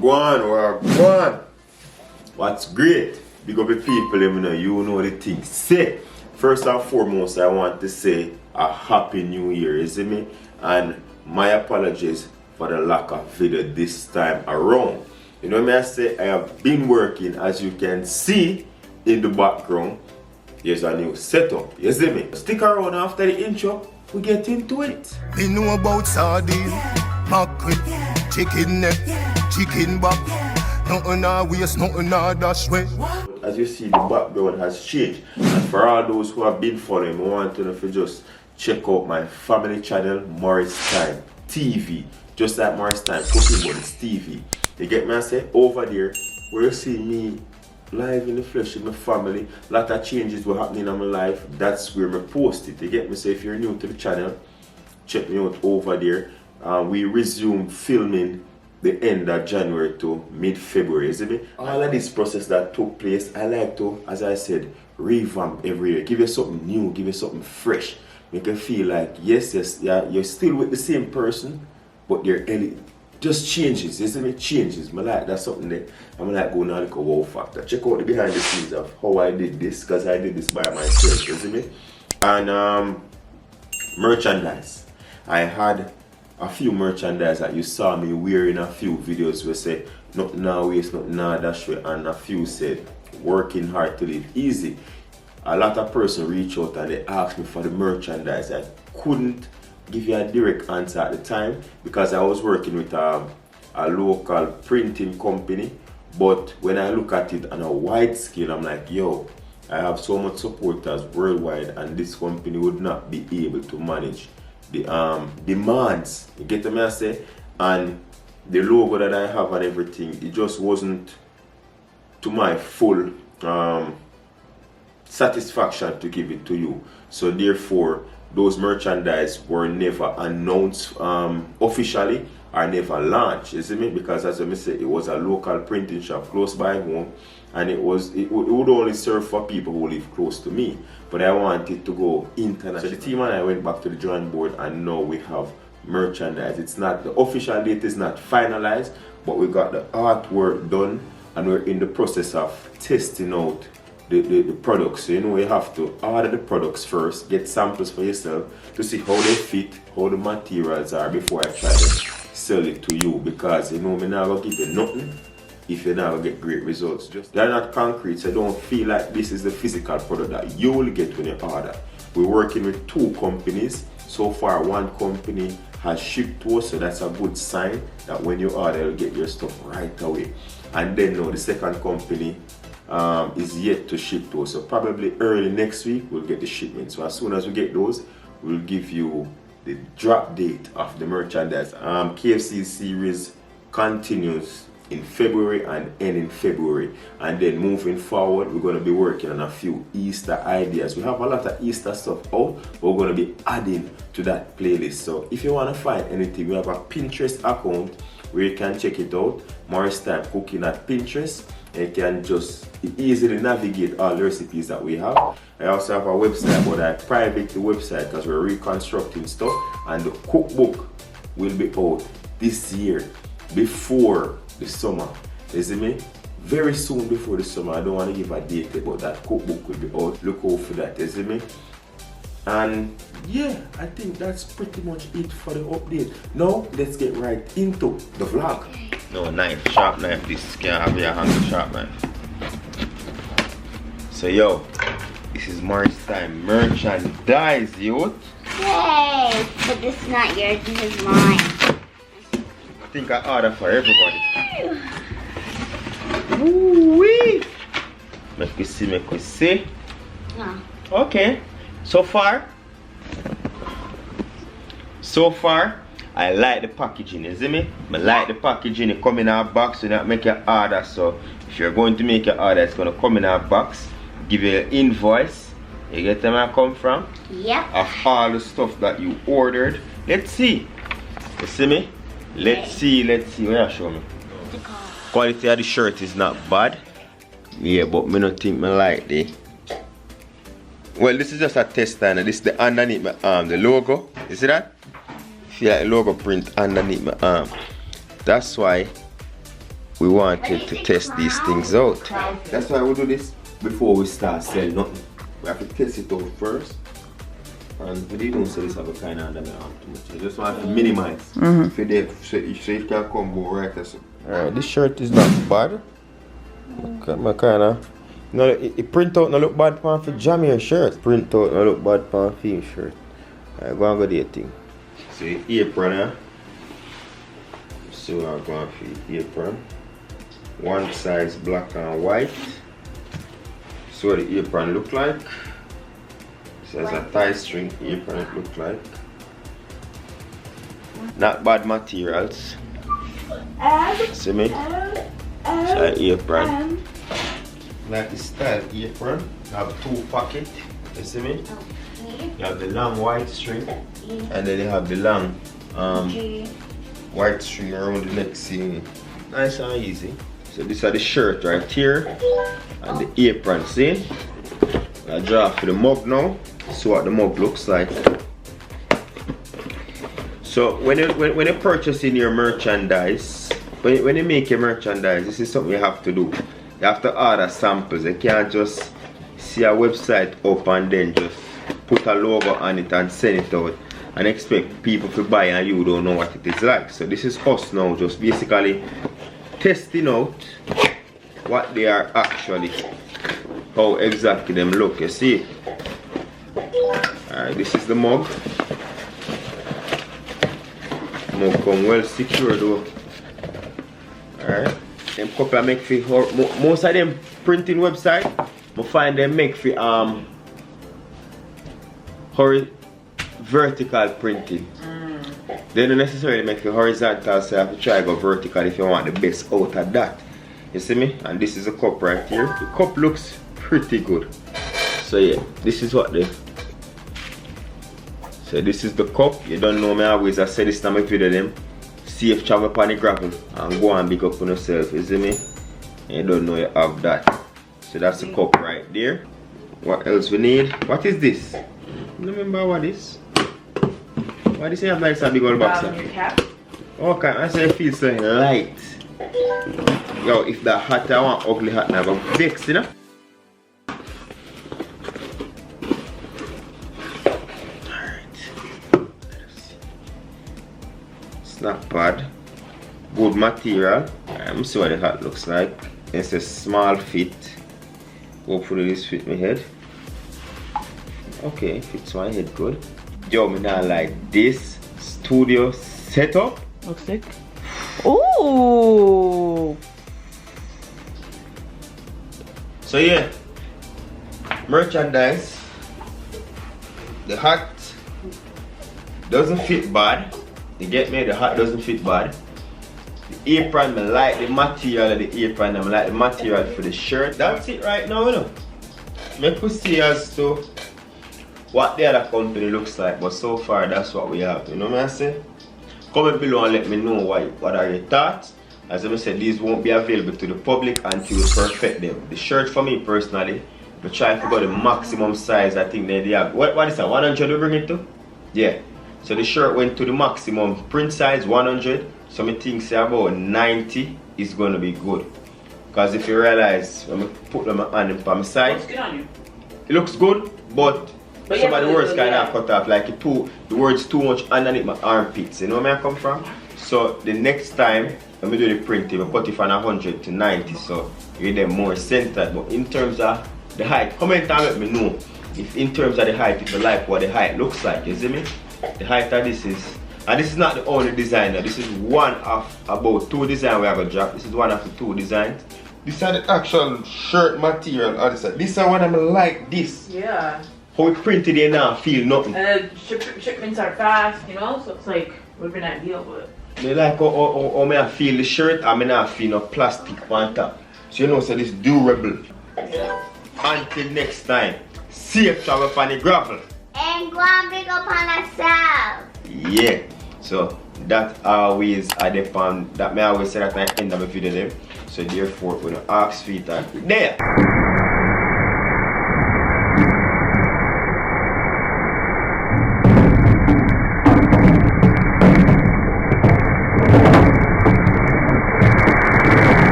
Wagwan. What's great? Big up the people, you know the thing. Say, first and foremost, I want to say a happy new year, you see me? And my apologies for the lack of video this time around. You know me, I say I have been working, as you can see in the background. Here's a new setup, you see me? Stick around after the intro, we get into it. Me know about sardine, mackerel, chicken neck, chicken back. Nothing I waste, nothing I dash way. As you see, the background has changed. And for all those who have been following, I want to know if you just check out my family channel, Morris Time TV. Just like Morris Time Cooking Buddies TV. You get me? I say over there, where you see me live in the flesh with my family, a lot of changes were happening in my life. That's where I post it. You get me? So if you're new to the channel, check me out over there. We resume filming the end of January to mid-February, isn't it? All of this process that took place, I like to, as I said, revamp every year. Give you something new, give you something fresh. Make you feel like, yes, yeah, you're still with the same person, but your just changes, isn't it? Changes. I like that's something that I'm like going on like a wow factor. Check out the behind the scenes of how I did this, because I did this by myself, isn't it? And merchandise. I had a few merchandise that you saw me wearing a few videos where say nothing now waste, nothing now dash way, and a few said working hard to live easy. A lot of person reach out and they asked me for the merchandise. I couldn't give you a direct answer at the time because I was working with a local printing company, but when I look at it on a wide scale, I'm like, yo, I have so much supporters worldwide and this company would not be able to manage the demands, you get me I say, and the logo that I have and everything, it just wasn't to my full satisfaction to give it to you. So therefore those merchandise were never announced officially or never launched, you see me? Because as I said, it was a local printing shop close by home, and it would only serve for people who live close to me, but I wanted to go international. So the team and I went back to the drawing board, and now we have merchandise. It's not, the official date is not finalized, but we got the artwork done and we're in the process of testing out the products. So you know, you have to order the products first, get samples for yourself to see how they fit, how the materials are before I try to sell it to you, because you know me not gonna give you nothing if you never get great results. Just they're not concrete, so don't feel like this is the physical product that you will get when you order. We're working with two companies. So far, one company has shipped to us, so that's a good sign that when you order, you'll get your stuff right away. And then now the second company is yet to ship to us, so probably early next week we'll get the shipment. So as soon as we get those, we'll give you the drop date of the merchandise. KFC series continues in February and end in February, and then moving forward we're going to be working on a few Easter ideas. We have a lot of Easter stuff out, but we're going to be adding to that playlist. So if you want to find anything, we have a Pinterest account where you can check it out, Morris Time Cooking at Pinterest, and you can just easily navigate all the recipes that we have. I also have a website, but I private the website because we're reconstructing stuff, and the cookbook will be out this year before the summer. You see me? Very soon before the summer. I don't want to give a date, but that cookbook will be out. Look out for that. You see me? And yeah, I think that's pretty much it for the update. Now let's get right into the vlog. No knife, sharp knife. This can't have your hand sharp knife. So yo, this is Morris Time merchandise, youth. Yay! But this is not yours, this is mine. I think I order for everybody. Woo-wee! Make we see. Oh. Okay. So far, I like the packaging, you see me? I like the packaging. It come in a box, so that make your order. So if you're going to make your order, it's gonna come in a box. Give you an invoice. You get where I come from? Yep. Of all the stuff that you ordered. Let's see. You see me? Let's see. Where you show me? Quality of the shirt is not bad. Yeah, but me not think me like the. Well, this is just a test and this is the underneath my arm, the logo. You see that? Feel like logo print underneath my arm. That's why we wanted to test these things out. That's why we do this before we start selling nothing. We have to test it out first. And we don't sell this have a kind of under too much. I just want to minimize. For that, so you can come go right as alright, this shirt is not bad. Look at my kind of. No, it print out no look bad for jam your shirt. Print out no look bad for film shirt. Alright, go and go the thing. So apron here. So I'm going for the apron. One size black and white. So what the apron look like. So as a tie string apron it look like. Not bad materials. See me? So apron. Like the style apron. You have two pockets. You see me? You have the long white string and then you have the long white string around the neck. See? Nice and easy. So this is the shirt right here and the apron. See? I draw for the mug now. So what the mug looks like. So when you're purchasing your merchandise, when you make your merchandise, this is something you have to do. You have to order samples. You can't just see a website up and then just put a logo on it and send it out and expect people to buy and you don't know what it is like. So this is us now just basically testing out what they are actually, how exactly them look. You see? Alright, this is the mug. Mug come well secure though. Alright. Them couple I make for most of them printing website, I find them make for vertical printing. They don't necessarily make for horizontal, so you have to try go vertical if you want the best out of that. You see me? And this is a cup right here. The cup looks pretty good. So yeah, this is what so this is the cup. You don't know me always, I say this in my video them. Safe travel upon the gravel and go and big up on yourself, you see me? And you don't know you have that. So that's the cup right there. What else we need? What is this? I don't remember what this. Why this have like a big old box? Okay, I say it feels so light. Yo, if that hat I want ugly hat now, go vex, you know? Not bad. Good material. Let me see what the hat looks like. It's a small fit. Hopefully this fit my head. Okay, fits my head good. Yo, me not like this studio setup. Looks sick. Ooh. So yeah, merchandise. The hat doesn't fit bad. You get me? The hat doesn't fit bad. The apron, I like the material of the apron, I like the material for the shirt. That's it right now, you know. Make us see as to what the other company looks like, but so far that's what we have. You know what I'm saying? Comment below and let me know what are your thoughts. As I said, these won't be available to the public until we perfect them. The shirt for me personally, we try to go the maximum size. I think they have. What is that? 100 we bring it to? Yeah. So the shirt went to the maximum print size 100. So I think say about 90 is going to be good. Because if you realize when I put them on my side, Looks good on you. it looks good, but some of the words kind of cut off. Like the words too much underneath my armpits. You know where I come from? So the next time when we do the printing, we put it from 100 to 90. So you get them more centered. But in terms of the height, comment and let me know if in terms of the height, if you like what the height looks like. You see me? The height of this is, and this is not the only design. This is one of about 2 designs we have a drop. This is one of the 2 designs. These are the actual shirt material. This is one of them like this. Yeah. How it printed in now, feel nothing. And shipments are fast, you know, so it's like would have been ideal, but They like how I feel the shirt, I not feel no plastic on top. So you know, so this durable. yeah. Until next time, safe travel upon the gravel. And go and big up on ourselves. Yeah. So that always are the fun that may always say that at the end of the video them. So therefore when you ask for it there.